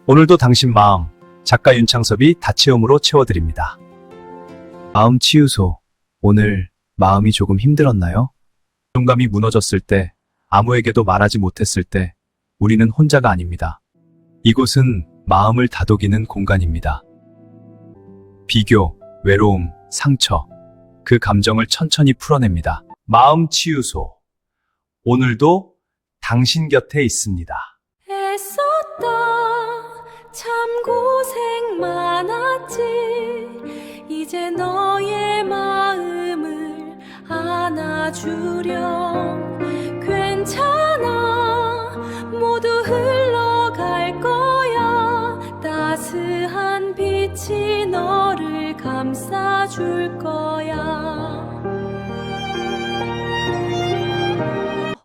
오늘도 당신 마음, 작가 윤창섭이 다채움으로 채워드립니다. 마음 치유소. 오늘 마음이 조금 힘들었나요? 자존감이 무너졌을 때, 아무에게도 말하지 못했을 때, 우리는 혼자가 아닙니다. 이곳은 마음을 다독이는 공간입니다. 비교, 외로움, 상처, 그 감정을 천천히 풀어냅니다. 마음 치유소. 오늘도 당신 곁에 있습니다. 애썼다 참 고생 많았지 이제 너의 마음을 안아주렴 괜찮아 모두 흘러갈 거야 따스한 빛이 너를 감싸줄 거야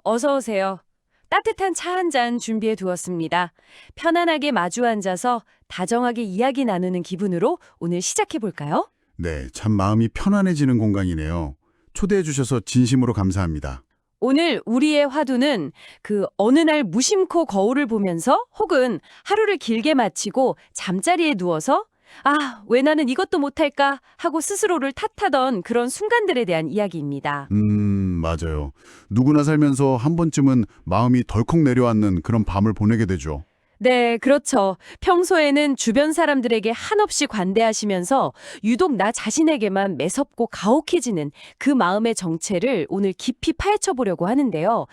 어서 오세요. 따뜻한 차 한 잔 준비해 두었습니다. 편안하게 마주 앉아서 다정하게 이야기 나누는 기분으로 오늘 시작해 볼까요? 네, 참 마음이 편안해지는 공간이네요. 초대해 주셔서 진심으로 감사합니다. 오늘 우리의 화두는 그 어느 날 무심코 거울을 보면서 혹은 하루를 길게 마치고 잠자리에 누워서 아, 왜 나는 이것도 못할까 하고 스스로를 탓하던 그런 순간들에 대한 이야기입니다. 맞아요. 누구나 살면서 한 번쯤은 마음이 덜컥 내려앉는 그런 밤을 보내게 되죠. 네, 그렇죠. 평소에는 주변 사람들에게 한없이 관대하시면서 유독 나 자신에게만 매섭고 가혹해지는 그 마음의 정체를 오늘 깊이 파헤쳐 보려고 하는데요.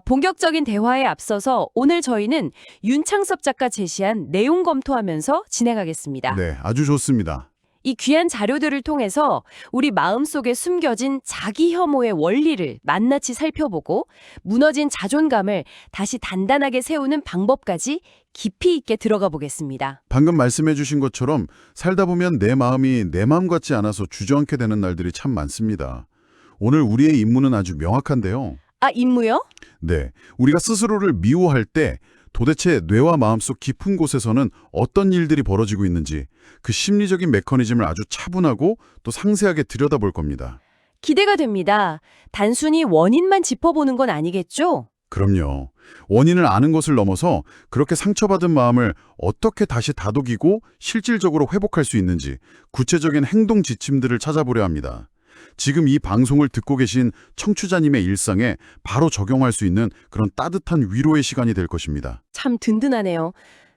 본격적인 대화에 앞서서 오늘 저희는 윤창섭 작가 제시한 내용 검토하면서 진행하겠습니다. 네, 아주 좋습니다. 이 귀한 자료들을 통해서 우리 마음속에 숨겨진 자기 혐오의 원리를 낱낱이 살펴보고 무너진 자존감을 다시 단단하게 세우는 방법까지 깊이 있게 들어가 보겠습니다. 방금 말씀해 주신 것처럼 살다 보면 내 마음이 내 마음 같지 않아서 주저앉게 되는 날들이 참 많습니다. 오늘 우리의 임무는 아주 명확한데요. 아, 임무요? 네, 우리가 스스로를 미워할 때 도대체 뇌와 마음속 깊은 곳에서는 어떤 일들이 벌어지고 있는지 그 심리적인 메커니즘을 아주 차분하고 또 상세하게 들여다볼 겁니다. 기대가 됩니다. 단순히 원인만 짚어보는 건 아니겠죠? 그럼요. 원인을 아는 것을 넘어서 그렇게 상처받은 마음을 어떻게 다시 다독이고 실질적으로 회복할 수 있는지 구체적인 행동 지침들을 찾아보려 합니다. 지금 이 방송을 듣고 계신 청취자님의 일상에 바로 적용할 수 있는 그런 따뜻한 위로의 시간이 될 것입니다. 참 든든하네요.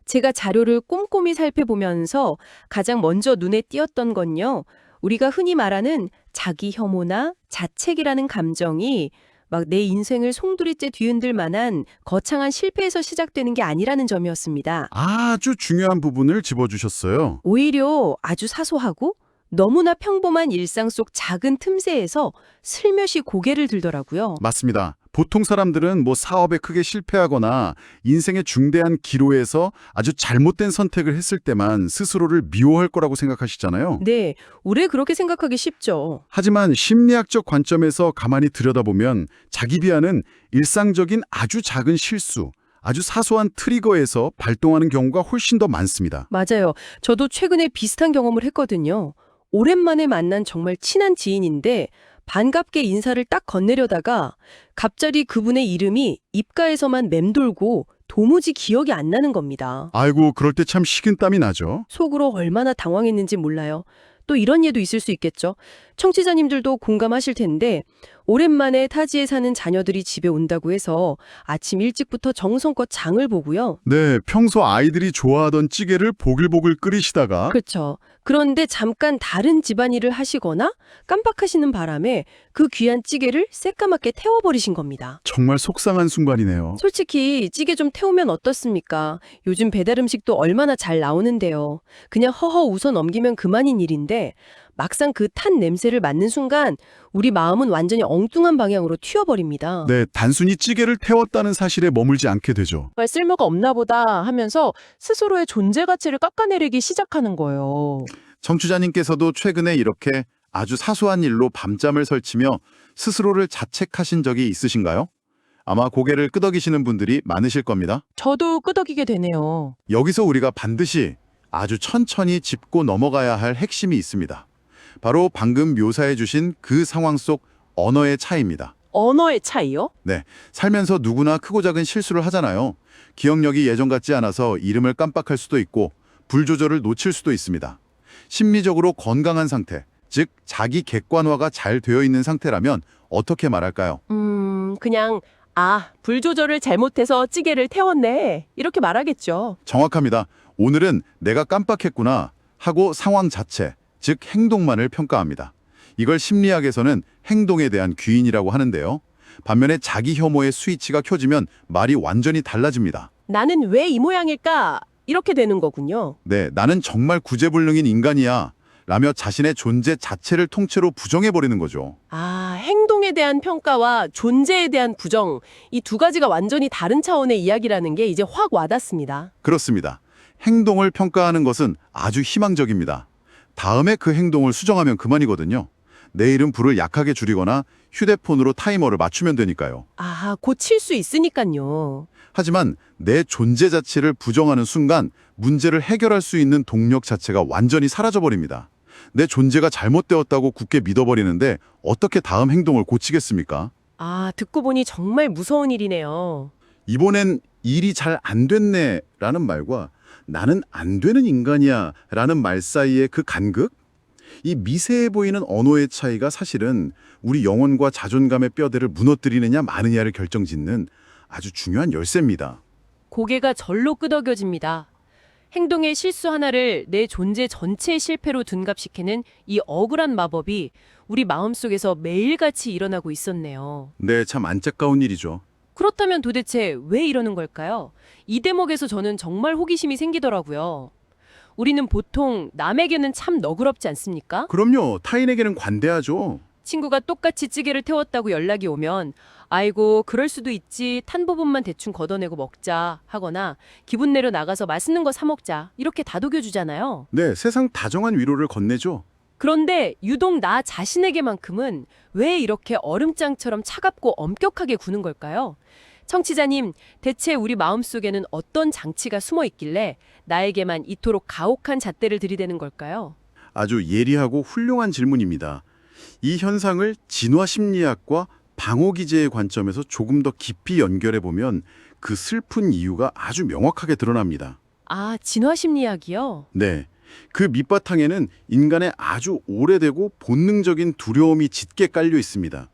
제가 자료를 꼼꼼히 살펴보면서 가장 먼저 눈에 띄었던 건요. 우리가 흔히 말하는 자기 혐오나 자책이라는 감정이 막 내 인생을 송두리째 뒤흔들 만한 거창한 실패에서 시작되는 게 아니라는 점이었습니다. 아주 중요한 부분을 짚어주셨어요. 오히려 아주 사소하고 너무나 평범한 일상 속 작은 틈새에서 슬며시 고개를 들더라고요. 맞습니다. 보통 사람들은 뭐 사업에 크게 실패하거나 인생의 중대한 기로에서 아주 잘못된 선택을 했을 때만 스스로를 미워할 거라고 생각하시잖아요. 네, 우리 그렇게 생각하기 쉽죠. 하지만 심리학적 관점에서 가만히 들여다보면 자기 비하는 일상적인 아주 작은 실수, 아주 사소한 트리거에서 발동하는 경우가 훨씬 더 많습니다. 맞아요. 저도 최근에 비슷한 경험을 했거든요. 오랜만에 만난 정말 친한 지인인데 반갑게 인사를 딱 건네려다가 갑자기 그분의 이름이 입가에서만 맴돌고 도무지 기억이 안 나는 겁니다. 아이고, 그럴 때 참 식은땀이 나죠. 속으로 얼마나 당황했는지 몰라요. 또 이런 예도 있을 수 있겠죠. 청취자님들도 공감하실 텐데 오랜만에 타지에 사는 자녀들이 집에 온다고 해서 아침 일찍부터 정성껏 장을 보고요. 네, 평소 아이들이 좋아하던 찌개를 보글보글 끓이시다가 그렇죠. 그런데 잠깐 다른 집안일을 하시거나 깜빡하시는 바람에 그 귀한 찌개를 새까맣게 태워버리신 겁니다. 정말 속상한 순간이네요. 솔직히 찌개 좀 태우면 어떻습니까? 요즘 배달 음식도 얼마나 잘 나오는데요. 그냥 허허 웃어 넘기면 그만인 일인데 막상 그 탄 냄새를 맡는 순간 우리 마음은 완전히 엉뚱한 방향으로 튀어버립니다. 네, 단순히 찌개를 태웠다는 사실에 머물지 않게 되죠. 정말 쓸모가 없나 보다 하면서 스스로의 존재 가치를 깎아내리기 시작하는 거예요. 청취자님께서도 최근에 이렇게 아주 사소한 일로 밤잠을 설치며 스스로를 자책하신 적이 있으신가요? 아마 고개를 끄덕이시는 분들이 많으실 겁니다. 저도 끄덕이게 되네요. 여기서 우리가 반드시 아주 천천히 짚고 넘어가야 할 핵심이 있습니다. 바로 방금 묘사해 주신 그 상황 속 언어의 차이입니다. 언어의 차이요? 네, 살면서 누구나 크고 작은 실수를 하잖아요. 기억력이 예전 같지 않아서 이름을 깜빡할 수도 있고 불 조절을 놓칠 수도 있습니다. 심리적으로 건강한 상태, 즉 자기 객관화가 잘 되어 있는 상태라면 어떻게 말할까요? 그냥 불 조절을 잘못해서 찌개를 태웠네. 이렇게 말하겠죠. 정확합니다. 오늘은 내가 깜빡했구나 하고 상황 자체, 즉 행동만을 평가합니다. 이걸 심리학에서는 행동에 대한 귀인이라고 하는데요. 반면에 자기 혐오의 스위치가 켜지면 말이 완전히 달라집니다. 나는 왜 이 모양일까? 이렇게 되는 거군요. 네, 나는 정말 구제불능인 인간이야 라며 자신의 존재 자체를 통째로 부정해버리는 거죠. 행동에 대한 평가와 존재에 대한 부정, 이 두 가지가 완전히 다른 차원의 이야기라는 게 이제 확 와닿습니다. 그렇습니다. 행동을 평가하는 것은 아주 희망적입니다. 다음에 그 행동을 수정하면 그만이거든요. 내일은 불을 약하게 줄이거나 휴대폰으로 타이머를 맞추면 되니까요. 고칠 수 있으니까요. 하지만 내 존재 자체를 부정하는 순간 문제를 해결할 수 있는 동력 자체가 완전히 사라져버립니다. 내 존재가 잘못되었다고 굳게 믿어버리는데 어떻게 다음 행동을 고치겠습니까? 듣고 보니 정말 무서운 일이네요. 이번엔 일이 잘 안 됐네 라는 말과 나는 안 되는 인간이야 라는 말 사이의 그 간극? 이 미세해 보이는 언어의 차이가 사실은 우리 영혼과 자존감의 뼈대를 무너뜨리느냐 마느냐를 결정짓는 아주 중요한 열쇠입니다. 고개가 절로 끄덕여집니다. 행동의 실수 하나를 내 존재 전체의 실패로 둔갑시키는 이 억울한 마법이 우리 마음속에서 매일같이 일어나고 있었네요. 네, 참 안타까운 일이죠. 그렇다면 도대체 왜 이러는 걸까요? 이 대목에서 저는 정말 호기심이 생기더라고요. 우리는 보통 남에게는 참 너그럽지 않습니까? 그럼요. 타인에게는 관대하죠. 친구가 똑같이 찌개를 태웠다고 연락이 오면 아이고 그럴 수도 있지 탄 부분만 대충 걷어내고 먹자 하거나 기분 내려 나가서 맛있는 거 사 먹자 이렇게 다독여주잖아요. 네, 세상 다정한 위로를 건네죠. 그런데 유독 나 자신에게만큼은 왜 이렇게 얼음장처럼 차갑고 엄격하게 구는 걸까요? 청취자님, 대체 우리 마음속에는 어떤 장치가 숨어 있길래 나에게만 이토록 가혹한 잣대를 들이대는 걸까요? 아주 예리하고 훌륭한 질문입니다. 이 현상을 진화 심리학과 방어 기제의 관점에서 조금 더 깊이 연결해 보면 그 슬픈 이유가 아주 명확하게 드러납니다. 진화 심리학이요? 네. 그 밑바탕에는 인간의 아주 오래되고 본능적인 두려움이 짙게 깔려 있습니다.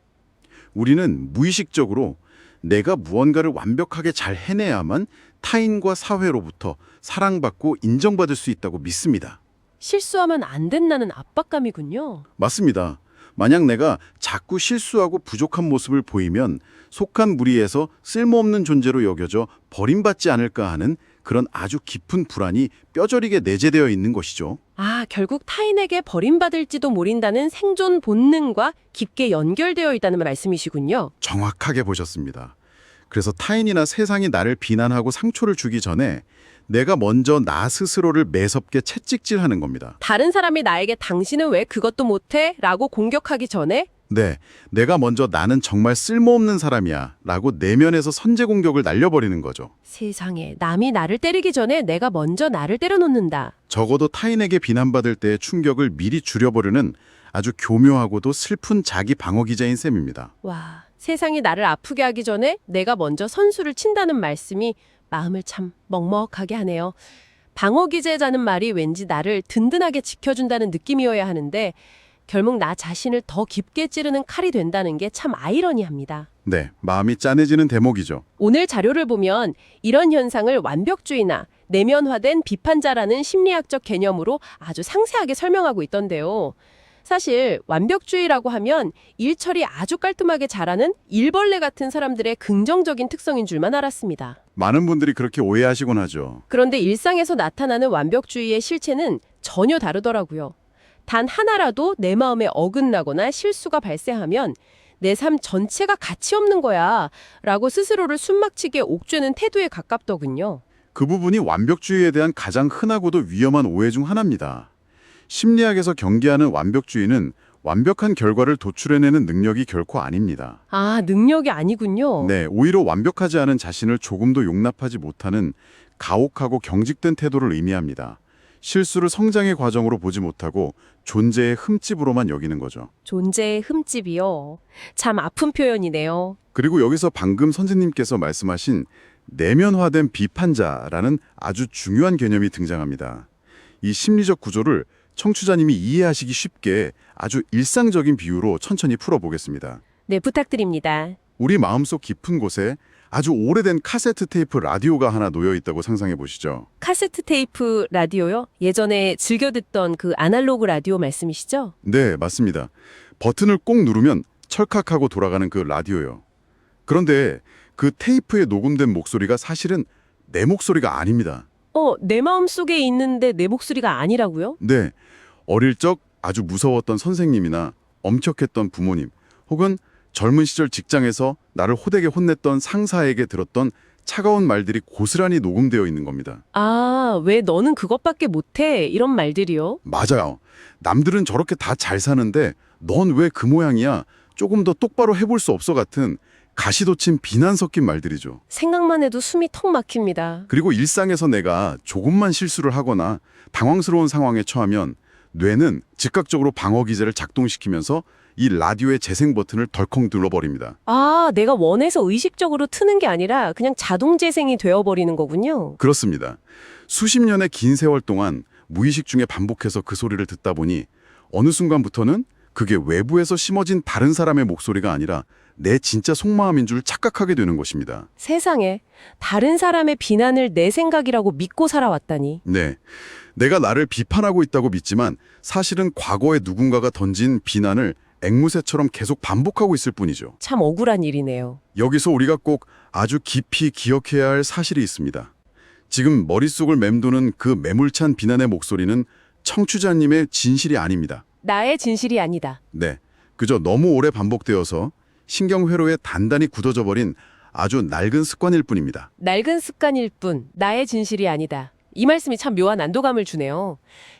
우리는 무의식적으로 내가 무언가를 완벽하게 잘 해내야만 타인과 사회로부터 사랑받고 인정받을 수 있다고 믿습니다. 실수하면 안 된다는 압박감이군요. 맞습니다. 만약 내가 자꾸 실수하고 부족한 모습을 보이면 속한 무리에서 쓸모없는 존재로 여겨져 버림받지 않을까 하는 그런 아주 깊은 불안이 뼈저리게 내재되어 있는 것이죠. 결국 타인에게 버림받을지도 모른다는 생존 본능과 깊게 연결되어 있다는 말씀이시군요. 정확하게 보셨습니다. 그래서 타인이나 세상이 나를 비난하고 상처를 주기 전에 내가 먼저 나 스스로를 매섭게 채찍질하는 겁니다. 다른 사람이 나에게 당신은 왜 그것도 못해? 라고 공격하기 전에 네, 내가 먼저 나는 정말 쓸모없는 사람이야 라고 내면에서 선제 공격을 날려버리는 거죠. 세상에 남이 나를 때리기 전에 내가 먼저 나를 때려놓는다. 적어도 타인에게 비난받을 때의 충격을 미리 줄여버리는 아주 교묘하고도 슬픈 자기 방어 기제인 셈입니다. 와, 세상이 나를 아프게 하기 전에 내가 먼저 선수를 친다는 말씀이 마음을 참 먹먹하게 하네요. 방어 기제자는 말이 왠지 나를 든든하게 지켜준다는 느낌이어야 하는데 결국 나 자신을 더 깊게 찌르는 칼이 된다는 게 참 아이러니합니다. 네, 마음이 짠해지는 대목이죠. 오늘 자료를 보면 이런 현상을 완벽주의나 내면화된 비판자라는 심리학적 개념으로 아주 상세하게 설명하고 있던데요. 사실 완벽주의라고 하면 일 처리 아주 깔끔하게 잘하는 일벌레 같은 사람들의 긍정적인 특성인 줄만 알았습니다. 많은 분들이 그렇게 오해하시곤 하죠. 그런데 일상에서 나타나는 완벽주의의 실체는 전혀 다르더라고요. 단 하나라도 내 마음에 어긋나거나 실수가 발생하면 내 삶 전체가 가치 없는 거야 라고 스스로를 숨막히게 옥죄는 태도에 가깝더군요. 그 부분이 완벽주의에 대한 가장 흔하고도 위험한 오해 중 하나입니다. 심리학에서 경계하는 완벽주의는 완벽한 결과를 도출해내는 능력이 결코 아닙니다. 능력이 아니군요. 네, 오히려 완벽하지 않은 자신을 조금도 용납하지 못하는 가혹하고 경직된 태도를 의미합니다. 실수를 성장의 과정으로 보지 못하고 존재의 흠집으로만 여기는 거죠. 존재의 흠집이요. 참 아픈 표현이네요. 그리고 여기서 방금 선생님께서 말씀하신 내면화된 비판자라는 아주 중요한 개념이 등장합니다. 이 심리적 구조를 청취자님이 이해하시기 쉽게 아주 일상적인 비유로 천천히 풀어보겠습니다. 네, 부탁드립니다. 우리 마음속 깊은 곳에 아주 오래된 카세트 테이프 라디오가 하나 놓여 있다고 상상해 보시죠. 카세트 테이프 라디오요? 예전에 즐겨 듣던 그 아날로그 라디오 말씀이시죠? 네, 맞습니다. 버튼을 꼭 누르면 철칵하고 돌아가는 그 라디오요. 그런데 그 테이프에 녹음된 목소리가 사실은 내 목소리가 아닙니다. 내 마음속에 있는데 내 목소리가 아니라고요? 네, 어릴 적 아주 무서웠던 선생님이나 엄격했던 부모님, 혹은 젊은 시절 직장에서 나를 호되게 혼냈던 상사에게 들었던 차가운 말들이 고스란히 녹음되어 있는 겁니다. 아, 왜 너는 그것밖에 못해? 이런 말들이요? 맞아요. 남들은 저렇게 다 잘 사는데 넌 왜 그 모양이야? 조금 더 똑바로 해볼 수 없어 같은 가시돋친 비난 섞인 말들이죠. 생각만 해도 숨이 턱 막힙니다. 그리고 일상에서 내가 조금만 실수를 하거나 당황스러운 상황에 처하면 뇌는 즉각적으로 방어 기제를 작동시키면서 이 라디오의 재생 버튼을 덜컥 눌러버립니다. 아, 내가 원해서 의식적으로 트는 게 아니라 그냥 자동 재생이 되어버리는 거군요. 그렇습니다. 수십 년의 긴 세월 동안 무의식 중에 반복해서 그 소리를 듣다 보니 어느 순간부터는 그게 외부에서 심어진 다른 사람의 목소리가 아니라 내 진짜 속마음인 줄 착각하게 되는 것입니다. 세상에, 다른 사람의 비난을 내 생각이라고 믿고 살아왔다니. 네. 내가 나를 비판하고 있다고 믿지만 사실은 과거에 누군가가 던진 비난을 앵무새처럼 계속 반복하고 있을 뿐이죠. 참 억울한 일이네요. 여기서 우리가 꼭 아주 깊이 기억해야 할 사실이 있습니다. 지금 머릿속을 맴도는 그 매몰찬 비난의 목소리는 청취자님의 진실이 아닙니다. 나의 진실이 아니다. 네. 그저 너무 오래 반복되어서 신경회로에 단단히 굳어져 버린 아주 낡은 습관일 뿐입니다. 낡은 습관일 뿐, 나의 진실이 아니다. 이 말씀이 참 묘한 안도감을 주네요.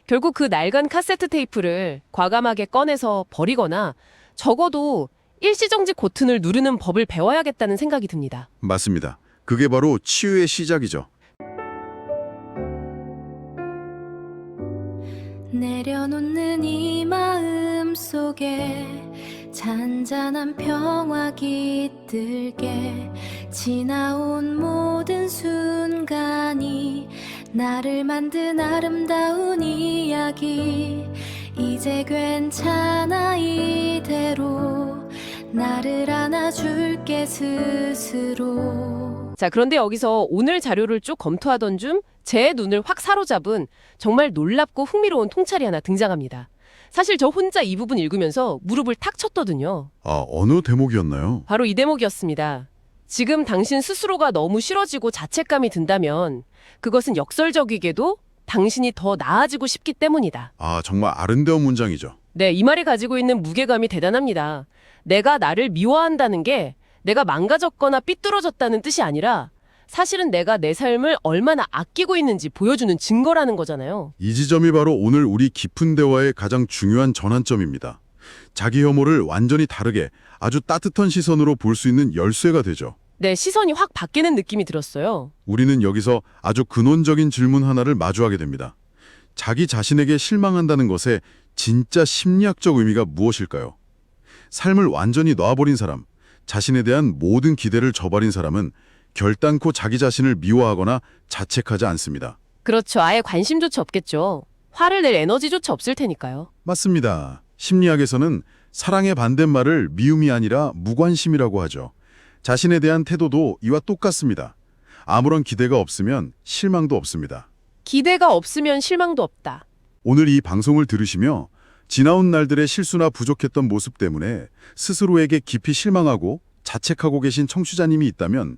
결국 그 낡은 카세트 테이프를 과감하게 꺼내서 버리거나 적어도 일시정지 버튼을 누르는 법을 배워야겠다는 생각이 듭니다. 맞습니다. 그게 바로 치유의 시작이죠. 내려놓는 이 마음 속에 잔잔한 평화 깃들게 지나온 모든 순간이 나를 만든 아름다운 이야기 이제 괜찮아 이대로 나를 안아줄게 스스로. 자, 그런데 여기서 오늘 자료를 쭉 검토하던 중 제 눈을 확 사로잡은 정말 놀랍고 흥미로운 통찰이 하나 등장합니다. 사실 저 혼자 이 부분 읽으면서 무릎을 탁 쳤거든요. 아, 어느 대목이었나요? 바로 이 대목이었습니다. 지금 당신 스스로가 너무 싫어지고 자책감이 든다면 그것은 역설적이게도 당신이 더 나아지고 싶기 때문이다. 아, 정말 아름다운 문장이죠. 네, 이 말이 가지고 있는 무게감이 대단합니다. 내가 나를 미워한다는 게 내가 망가졌거나 삐뚤어졌다는 뜻이 아니라 사실은 내가 내 삶을 얼마나 아끼고 있는지 보여주는 증거라는 거잖아요. 이 지점이 바로 오늘 우리 깊은 대화의 가장 중요한 전환점입니다. 자기 혐오를 완전히 다르게 아주 따뜻한 시선으로 볼 수 있는 열쇠가 되죠. 네, 시선이 확 바뀌는 느낌이 들었어요. 우리는 여기서 아주 근원적인 질문 하나를 마주하게 됩니다. 자기 자신에게 실망한다는 것의 진짜 심리학적 의미가 무엇일까요? 삶을 완전히 놔버린 사람, 자신에 대한 모든 기대를 저버린 사람은 결단코 자기 자신을 미워하거나 자책하지 않습니다. 그렇죠. 아예 관심조차 없겠죠. 화를 낼 에너지조차 없을 테니까요. 맞습니다. 심리학에서는 사랑의 반대말을 미움이 아니라 무관심이라고 하죠. 자신에 대한 태도도 이와 똑같습니다. 아무런 기대가 없으면 실망도 없습니다. 기대가 없으면 실망도 없다. 오늘 이 방송을 들으시며 지나온 날들의 실수나 부족했던 모습 때문에 스스로에게 깊이 실망하고 자책하고 계신 청취자님이 있다면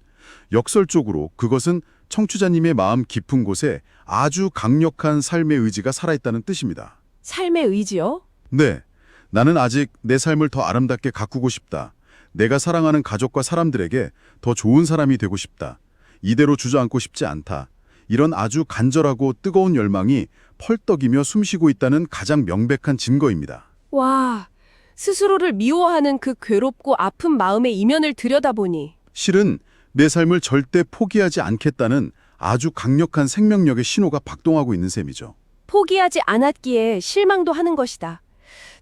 역설적으로 그것은 청취자님의 마음 깊은 곳에 아주 강력한 삶의 의지가 살아있다는 뜻입니다. 삶의 의지요? 네, 나는 아직 내 삶을 더 아름답게 가꾸고 싶다. 내가 사랑하는 가족과 사람들에게 더 좋은 사람이 되고 싶다. 이대로 주저앉고 싶지 않다. 이런 아주 간절하고 뜨거운 열망이 펄떡이며 숨쉬고 있다는 가장 명백한 증거입니다. 와, 스스로를 미워하는 그 괴롭고 아픈 마음의 이면을 들여다보니 실은 내 삶을 절대 포기하지 않겠다는 아주 강력한 생명력의 신호가 박동하고 있는 셈이죠. 포기하지 않았기에 실망도 하는 것이다.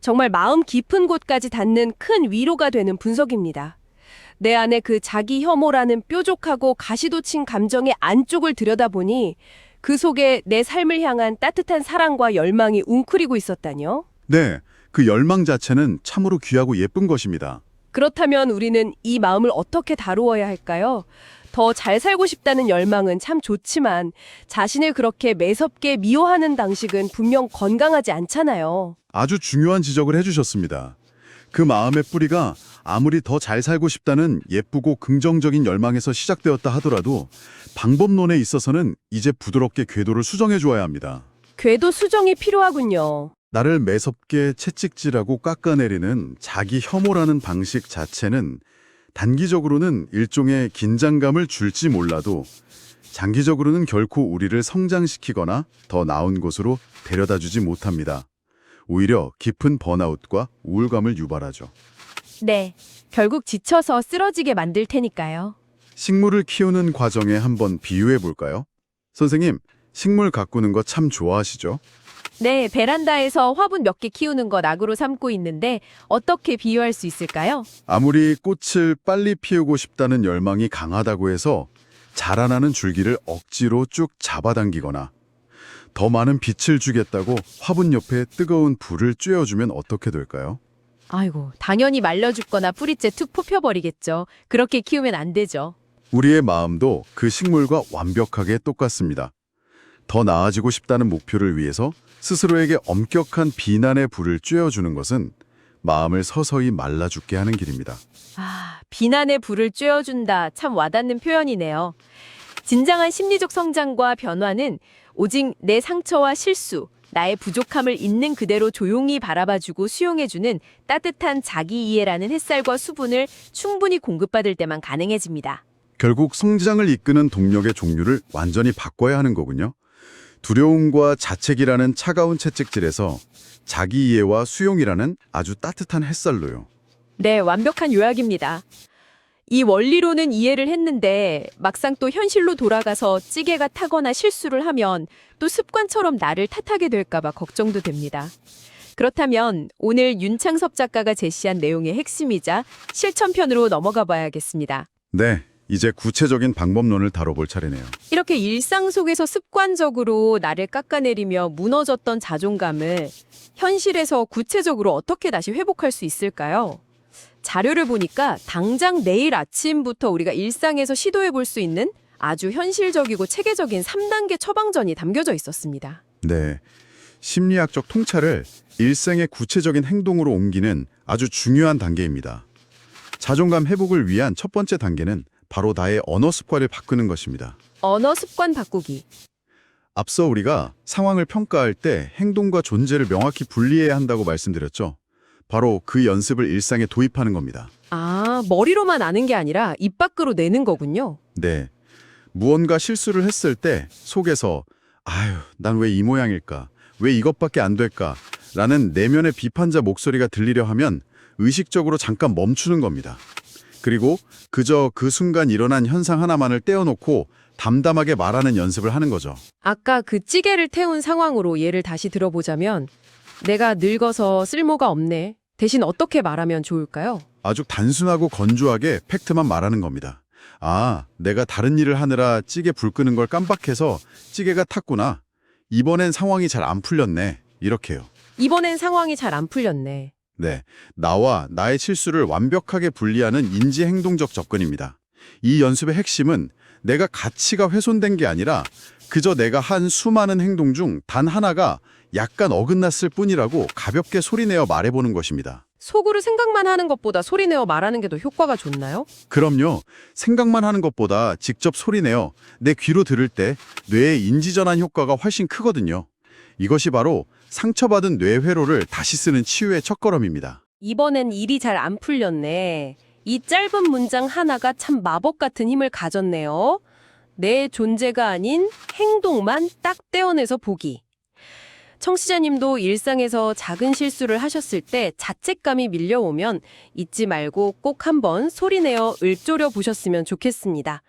정말 마음 깊은 곳까지 닿는 큰 위로가 되는 분석입니다. 내 안에 그 자기 혐오라는 뾰족하고 가시돋친 감정의 안쪽을 들여다보니 그 속에 내 삶을 향한 따뜻한 사랑과 열망이 웅크리고 있었다뇨. 네, 그 열망 자체는 참으로 귀하고 예쁜 것입니다. 그렇다면 우리는 이 마음을 어떻게 다루어야 할까요? 더 잘 살고 싶다는 열망은 참 좋지만 자신을 그렇게 매섭게 미워하는 방식은 분명 건강하지 않잖아요. 아주 중요한 지적을 해주셨습니다. 그 마음의 뿌리가 아무리 더 잘 살고 싶다는 예쁘고 긍정적인 열망에서 시작되었다 하더라도 방법론에 있어서는 이제 부드럽게 궤도를 수정해 주어야 합니다. 궤도 수정이 필요하군요. 나를 매섭게 채찍질하고 깎아내리는 자기 혐오라는 방식 자체는 단기적으로는 일종의 긴장감을 줄지 몰라도 장기적으로는 결코 우리를 성장시키거나 더 나은 곳으로 데려다주지 못합니다. 오히려 깊은 번아웃과 우울감을 유발하죠. 네, 결국 지쳐서 쓰러지게 만들 테니까요. 식물을 키우는 과정에 한번 비유해 볼까요? 선생님, 식물 가꾸는 거 참 좋아하시죠? 네, 베란다에서 화분 몇 개 키우는 거 낙으로 삼고 있는데 어떻게 비유할 수 있을까요? 아무리 꽃을 빨리 피우고 싶다는 열망이 강하다고 해서 자라나는 줄기를 억지로 쭉 잡아당기거나 더 많은 빛을 주겠다고 화분 옆에 뜨거운 불을 쬐어주면 어떻게 될까요? 아이고, 당연히 말려 죽거나 뿌리째 툭 뽑혀버리겠죠. 그렇게 키우면 안 되죠. 우리의 마음도 그 식물과 완벽하게 똑같습니다. 더 나아지고 싶다는 목표를 위해서 스스로에게 엄격한 비난의 불을 쬐어주는 것은 마음을 서서히 말라 죽게 하는 길입니다. 아, 비난의 불을 쬐어준다. 참 와닿는 표현이네요. 진정한 심리적 성장과 변화는 오직 내 상처와 실수, 나의 부족함을 있는 그대로 조용히 바라봐주고 수용해주는 따뜻한 자기 이해라는 햇살과 수분을 충분히 공급받을 때만 가능해집니다. 결국 성장을 이끄는 동력의 종류를 완전히 바꿔야 하는 거군요. 두려움과 자책이라는 차가운 채찍질에서 자기 이해와 수용이라는 아주 따뜻한 햇살로요. 네, 완벽한 요약입니다. 이 원리로는 이해를 했는데 막상 또 현실로 돌아가서 찌개가 타거나 실수를 하면 또 습관처럼 나를 탓하게 될까 봐 걱정도 됩니다. 그렇다면 오늘 윤창섭 작가가 제시한 내용의 핵심이자 실천편으로 넘어가 봐야겠습니다. 네, 이제 구체적인 방법론을 다뤄볼 차례네요. 이렇게 일상 속에서 습관적으로 나를 깎아내리며 무너졌던 자존감을 현실에서 구체적으로 어떻게 다시 회복할 수 있을까요? 자료를 보니까 당장 내일 아침부터 우리가 일상에서 시도해 볼 수 있는 아주 현실적이고 체계적인 3단계 처방전이 담겨져 있었습니다. 네, 심리학적 통찰을 일생의 구체적인 행동으로 옮기는 아주 중요한 단계입니다. 자존감 회복을 위한 첫 번째 단계는 바로 나의 언어 습관을 바꾸는 것입니다. 언어 습관 바꾸기. 앞서 우리가 상황을 평가할 때 행동과 존재를 명확히 분리해야 한다고 말씀드렸죠. 바로 그 연습을 일상에 도입하는 겁니다. 아, 머리로만 아는 게 아니라 입 밖으로 내는 거군요. 네, 무언가 실수를 했을 때 속에서 아유, 난 왜 이 모양일까? 왜 이것밖에 안 될까? 라는 내면의 비판자 목소리가 들리려 하면 의식적으로 잠깐 멈추는 겁니다. 그리고 그저 그 순간 일어난 현상 하나만을 떼어놓고 담담하게 말하는 연습을 하는 거죠. 아까 그 찌개를 태운 상황으로 예를 다시 들어보자면 내가 늙어서 쓸모가 없네. 대신 어떻게 말하면 좋을까요? 아주 단순하고 건조하게 팩트만 말하는 겁니다. 아, 내가 다른 일을 하느라 찌개 불 끄는 걸 깜빡해서 찌개가 탔구나. 이번엔 상황이 잘 안 풀렸네. 이렇게요. 이번엔 상황이 잘 안 풀렸네. 네, 나와 나의 실수를 완벽하게 분리하는 인지행동적 접근입니다. 이 연습의 핵심은 내가 가치가 훼손된 게 아니라 그저 내가 한 수많은 행동 중 단 하나가 약간 어긋났을 뿐이라고 가볍게 소리내어 말해보는 것입니다. 속으로 생각만 하는 것보다 소리내어 말하는 게 더 효과가 좋나요? 그럼요. 생각만 하는 것보다 직접 소리내어 내 귀로 들을 때 뇌의 인지전환 효과가 훨씬 크거든요. 이것이 바로 상처받은 뇌 회로를 다시 쓰는 치유의 첫걸음입니다. 이번엔 일이 잘 안 풀렸네. 이 짧은 문장 하나가 참 마법 같은 힘을 가졌네요. 내 존재가 아닌 행동만 딱 떼어내서 보기. 청취자님도 일상에서 작은 실수를 하셨을 때 자책감이 밀려오면 잊지 말고 꼭 한번 소리내어 읊조려 보셨으면 좋겠습니다.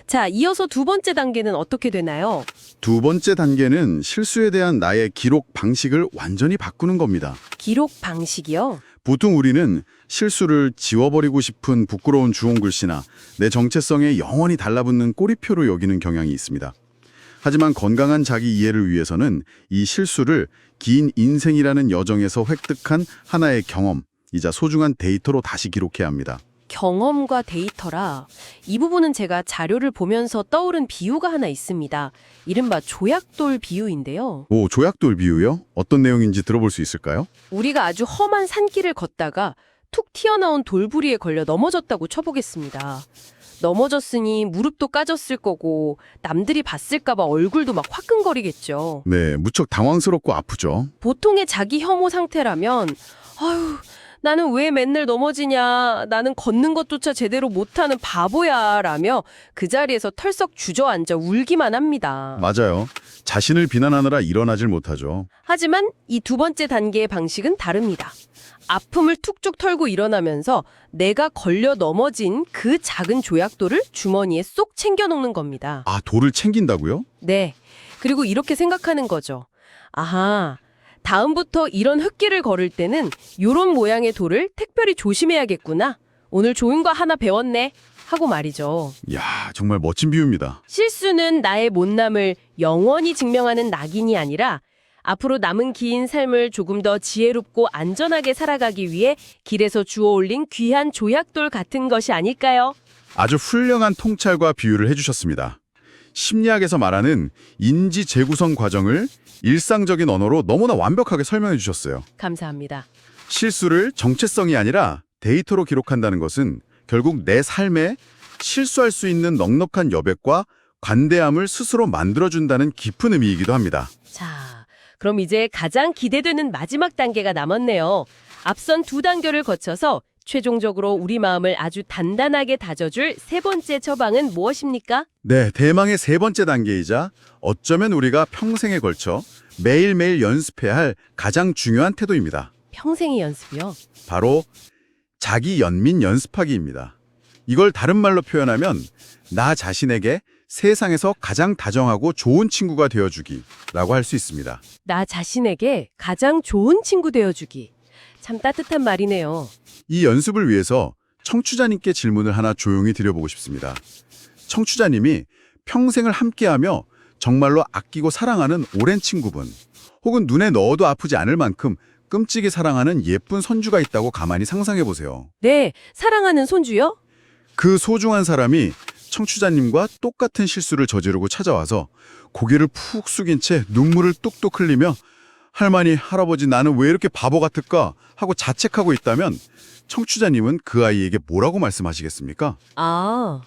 자, 이어서 두 번째 단계는 어떻게 되나요? 두 번째 단계는 실수에 대한 나의 기록 방식을 완전히 바꾸는 겁니다. 기록 방식이요? 보통 우리는 실수를 지워버리고 싶은 부끄러운 주홍글씨나 내 정체성에 영원히 달라붙는 꼬리표로 여기는 경향이 있습니다. 하지만 건강한 자기 이해를 위해서는 이 실수를 긴 인생이라는 여정에서 획득한 하나의 경험이자 소중한 데이터로 다시 기록해야 합니다. 경험과 데이터라. 이 부분은 제가 자료를 보면서 떠오른 비유가 하나 있습니다. 이른바 조약돌 비유인데요. 오, 조약돌 비유요? 어떤 내용인지 들어볼 수 있을까요? 우리가 아주 험한 산길을 걷다가 툭 튀어나온 돌부리에 걸려 넘어졌다고 쳐보겠습니다. 넘어졌으니 무릎도 까졌을 거고 남들이 봤을까 봐 얼굴도 막 화끈거리겠죠. 네, 무척 당황스럽고 아프죠. 보통의 자기 혐오 상태라면 아유, 나는 왜 맨날 넘어지냐, 나는 걷는 것조차 제대로 못하는 바보야 라며 그 자리에서 털썩 주저앉아 울기만 합니다. 맞아요. 자신을 비난하느라 일어나질 못하죠. 하지만 이 두 번째 단계의 방식은 다릅니다. 아픔을 툭툭 털고 일어나면서 내가 걸려 넘어진 그 작은 조약돌을 주머니에 쏙 챙겨 놓는 겁니다. 아, 돌을 챙긴다고요? 네. 그리고 이렇게 생각하는 거죠. 아하, 다음부터 이런 흙길을 걸을 때는 요런 모양의 돌을 특별히 조심해야겠구나. 오늘 좋은 거 하나 배웠네. 하고 말이죠. 이야, 정말 멋진 비유입니다. 실수는 나의 못남을 영원히 증명하는 낙인이 아니라 앞으로 남은 긴 삶을 조금 더 지혜롭고 안전하게 살아가기 위해 길에서 주워 올린 귀한 조약돌 같은 것이 아닐까요? 아주 훌륭한 통찰과 비유를 해주셨습니다. 심리학에서 말하는 인지 재구성 과정을 일상적인 언어로 너무나 완벽하게 설명해 주셨어요. 감사합니다. 실수를 정체성이 아니라 데이터로 기록한다는 것은 결국 내 삶에 실수할 수 있는 넉넉한 여백과 관대함을 스스로 만들어준다는 깊은 의미이기도 합니다. 자, 그럼 이제 가장 기대되는 마지막 단계가 남았네요. 앞선 두 단계를 거쳐서 최종적으로 우리 마음을 아주 단단하게 다져줄 세 번째 처방은 무엇입니까? 네, 대망의 세 번째 단계이자 어쩌면 우리가 평생에 걸쳐 매일매일 연습해야 할 가장 중요한 태도입니다. 평생의 연습이요. 바로 자기 연민 연습하기입니다. 이걸 다른 말로 표현하면 나 자신에게 세상에서 가장 다정하고 좋은 친구가 되어주기라고 할 수 있습니다. 나 자신에게 가장 좋은 친구 되어주기. 참 따뜻한 말이네요. 이 연습을 위해서 청취자님께 질문을 하나 조용히 드려보고 싶습니다. 청취자님이 평생을 함께하며 정말로 아끼고 사랑하는 오랜 친구분, 혹은 눈에 넣어도 아프지 않을 만큼 끔찍이 사랑하는 예쁜 손주가 있다고 가만히 상상해 보세요. 네, 사랑하는 손주요? 그 소중한 사람이 청취자님과 똑같은 실수를 저지르고 찾아와서 고개를 푹 숙인 채 눈물을 뚝뚝 흘리며 할머니, 할아버지 나는 왜 이렇게 바보 같을까 하고 자책하고 있다면 청취자님은 그 아이에게 뭐라고 말씀하시겠습니까? 아,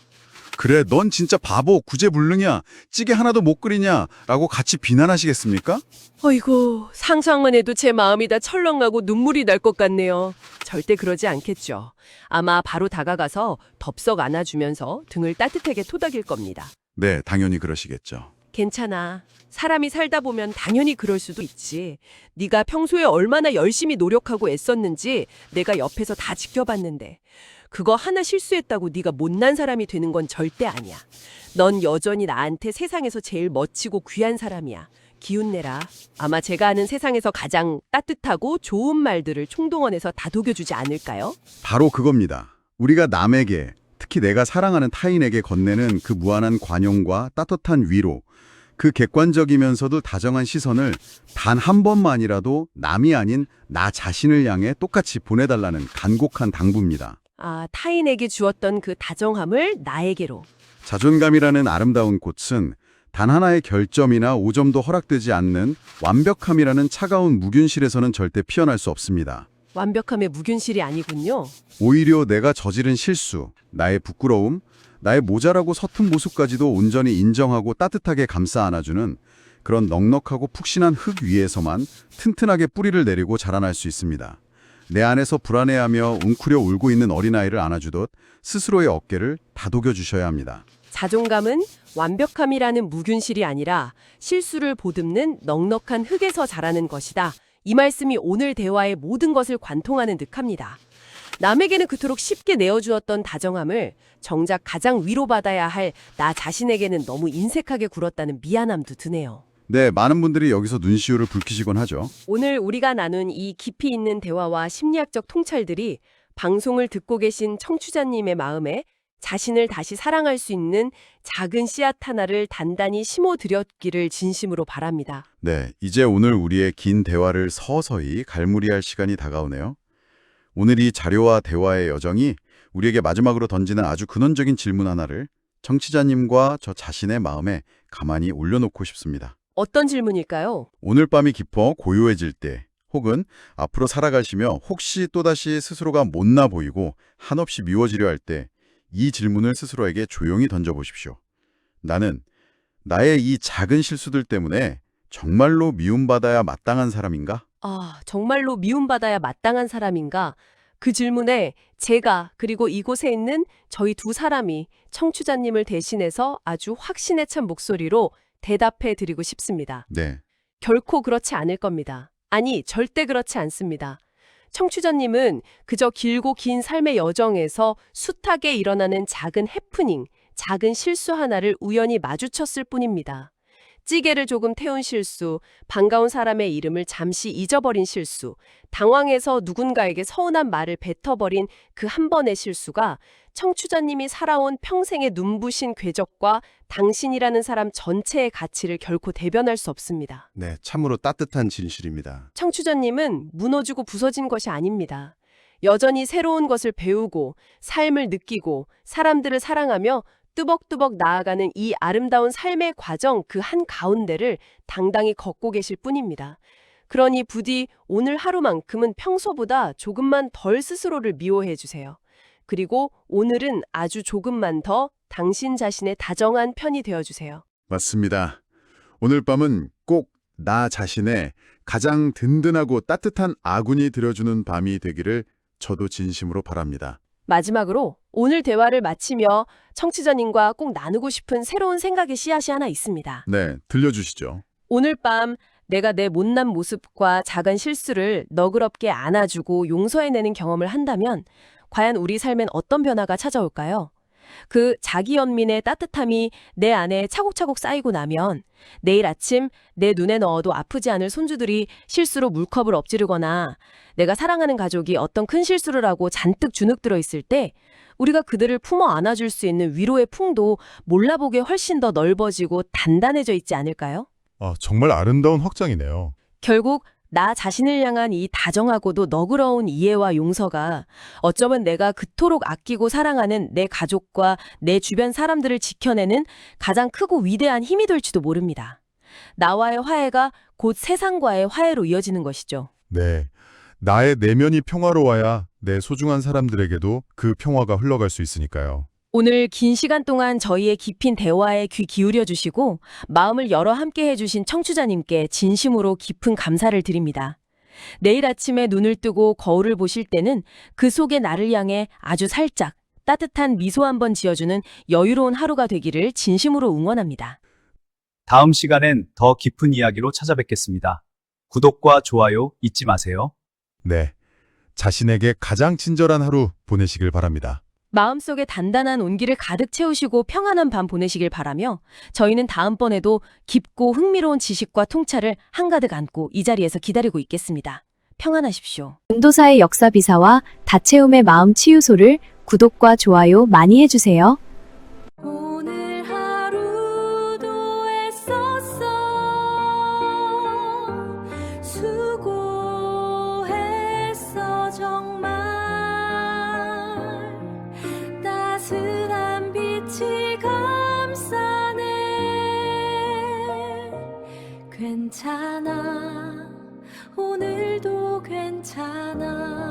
그래, 넌 진짜 바보, 구제불능이야, 찌개 하나도 못 끓이냐 라고 같이 비난하시겠습니까? 어이구, 상상만 해도 제 마음이 다 철렁하고 눈물이 날 것 같네요. 절대 그러지 않겠죠. 아마 바로 다가가서 덥석 안아주면서 등을 따뜻하게 토닥일 겁니다. 네, 당연히 그러시겠죠. 괜찮아. 사람이 살다 보면 당연히 그럴 수도 있지. 네가 평소에 얼마나 열심히 노력하고 애썼는지 내가 옆에서 다 지켜봤는데 그거 하나 실수했다고 네가 못난 사람이 되는 건 절대 아니야. 넌 여전히 나한테 세상에서 제일 멋지고 귀한 사람이야. 기운 내라. 아마 제가 아는 세상에서 가장 따뜻하고 좋은 말들을 총동원해서 다독여주지 않을까요? 바로 그겁니다. 우리가 남에게, 특히 내가 사랑하는 타인에게 건네는 그 무한한 관용과 따뜻한 위로, 그 객관적이면서도 다정한 시선을 단 한 번만이라도 남이 아닌 나 자신을 향해 똑같이 보내달라는 간곡한 당부입니다. 아, 타인에게 주었던 그 다정함을 나에게로. 자존감이라는 아름다운 꽃은 단 하나의 결점이나 오점도 허락되지 않는 완벽함이라는 차가운 무균실에서는 절대 피어날 수 없습니다. 완벽함의 무균실이 아니군요. 오히려 내가 저지른 실수, 나의 부끄러움, 나의 모자라고 서툰 모습까지도 온전히 인정하고 따뜻하게 감싸 안아주는 그런 넉넉하고 푹신한 흙 위에서만 튼튼하게 뿌리를 내리고 자라날 수 있습니다. 내 안에서 불안해하며 웅크려 울고 있는 어린아이를 안아주듯 스스로의 어깨를 다독여 주셔야 합니다. 자존감은 완벽함이라는 무균실이 아니라 실수를 보듬는 넉넉한 흙에서 자라는 것이다. 이 말씀이 오늘 대화의 모든 것을 관통하는 듯합니다. 남에게는 그토록 쉽게 내어주었던 다정함을 정작 가장 위로받아야 할 나 자신에게는 너무 인색하게 굴었다는 미안함도 드네요. 네, 많은 분들이 여기서 눈시울을 붉히시곤 하죠. 오늘 우리가 나눈 이 깊이 있는 대화와 심리학적 통찰들이 방송을 듣고 계신 청취자님의 마음에 자신을 다시 사랑할 수 있는 작은 씨앗 하나를 단단히 심어드렸기를 진심으로 바랍니다. 네, 이제 오늘 우리의 긴 대화를 서서히 갈무리할 시간이 다가오네요. 오늘 이 자료와 대화의 여정이 우리에게 마지막으로 던지는 아주 근원적인 질문 하나를 청취자님과 저 자신의 마음에 가만히 올려놓고 싶습니다. 어떤 질문일까요? 오늘 밤이 깊어 고요해질 때 혹은 앞으로 살아가시며 혹시 또다시 스스로가 못나 보이고 한없이 미워지려 할 때 이 질문을 스스로에게 조용히 던져보십시오. 나는 나의 이 작은 실수들 때문에 정말로 미움받아야 마땅한 사람인가? 정말로 미움받아야 마땅한 사람인가? 그 질문에 제가 그리고 이곳에 있는 저희 두 사람이 청취자님을 대신해서 아주 확신에 찬 목소리로 대답해 드리고 싶습니다. 네, 결코 그렇지 않을 겁니다. 아니, 절대 그렇지 않습니다. 청취자님은 그저 길고 긴 삶의 여정에서 숱하게 일어나는 작은 해프닝, 작은 실수 하나를 우연히 마주쳤을 뿐입니다. 찌개를 조금 태운 실수, 반가운 사람의 이름을 잠시 잊어버린 실수, 당황해서 누군가에게 서운한 말을 뱉어버린 그 한 번의 실수가 청취자님이 살아온 평생의 눈부신 궤적과 당신이라는 사람 전체의 가치를 결코 대변할 수 없습니다. 네, 참으로 따뜻한 진실입니다. 청취자님은 무너지고 부서진 것이 아닙니다. 여전히 새로운 것을 배우고 삶을 느끼고 사람들을 사랑하며 뚜벅뚜벅 나아가는 이 아름다운 삶의 과정 그 한가운데를 당당히 걷고 계실 뿐입니다. 그러니 부디 오늘 하루만큼은 평소보다 조금만 덜 스스로를 미워해 주세요. 그리고 오늘은 아주 조금만 더 당신 자신의 다정한 편이 되어주세요. 맞습니다. 오늘 밤은 꼭 나 자신의 가장 든든하고 따뜻한 아군이 되어주는 밤이 되기를 저도 진심으로 바랍니다. 마지막으로 오늘 대화를 마치며 청취자님과 꼭 나누고 싶은 새로운 생각의 씨앗이 하나 있습니다. 네, 들려주시죠. 오늘 밤 내가 내 못난 모습과 작은 실수를 너그럽게 안아주고 용서해내는 경험을 한다면 과연 우리 삶엔 어떤 변화가 찾아올까요? 그 자기 연민의 따뜻함이 내 안에 차곡차곡 쌓이고 나면 내일 아침 내 눈에 넣어도 아프지 않을 손주들이 실수로 물컵을 엎지르거나 내가 사랑하는 가족이 어떤 큰 실수를 하고 잔뜩 주눅들어 있을 때 우리가 그들을 품어 안아줄 수 있는 위로의 풍도 몰라보게 훨씬 더 넓어지고 단단해져 있지 않을까요? 정말 아름다운 확장이네요. 결국 나 자신을 향한 이 다정하고도 너그러운 이해와 용서가 어쩌면 내가 그토록 아끼고 사랑하는 내 가족과 내 주변 사람들을 지켜내는 가장 크고 위대한 힘이 될지도 모릅니다. 나와의 화해가 곧 세상과의 화해로 이어지는 것이죠. 네, 나의 내면이 평화로워야 내 소중한 사람들에게도 그 평화가 흘러갈 수 있으니까요. 오늘 긴 시간 동안 저희의 깊은 대화에 귀 기울여 주시고 마음을 열어 함께 해주신 청취자님께 진심으로 깊은 감사를 드립니다. 내일 아침에 눈을 뜨고 거울을 보실 때는 그 속에 나를 향해 아주 살짝 따뜻한 미소 한번 지어주는 여유로운 하루가 되기를 진심으로 응원합니다. 다음 시간엔 더 깊은 이야기로 찾아뵙겠습니다. 구독과 좋아요 잊지 마세요. 네, 자신에게 가장 친절한 하루 보내시길 바랍니다. 마음속에 단단한 온기를 가득 채우시고 평안한 밤 보내시길 바라며 저희는 다음번에도 깊고 흥미로운 지식과 통찰을 한가득 안고 이 자리에서 기다리고 있겠습니다. 평안하십시오. 전도사의 역사비사와 다채움의 마음 치유소를 구독과 좋아요 많이 해주세요. 오늘 하루도 애썼어 수고했어 정말 따스한 빛이 감싸네 괜찮아 오늘도 괜찮아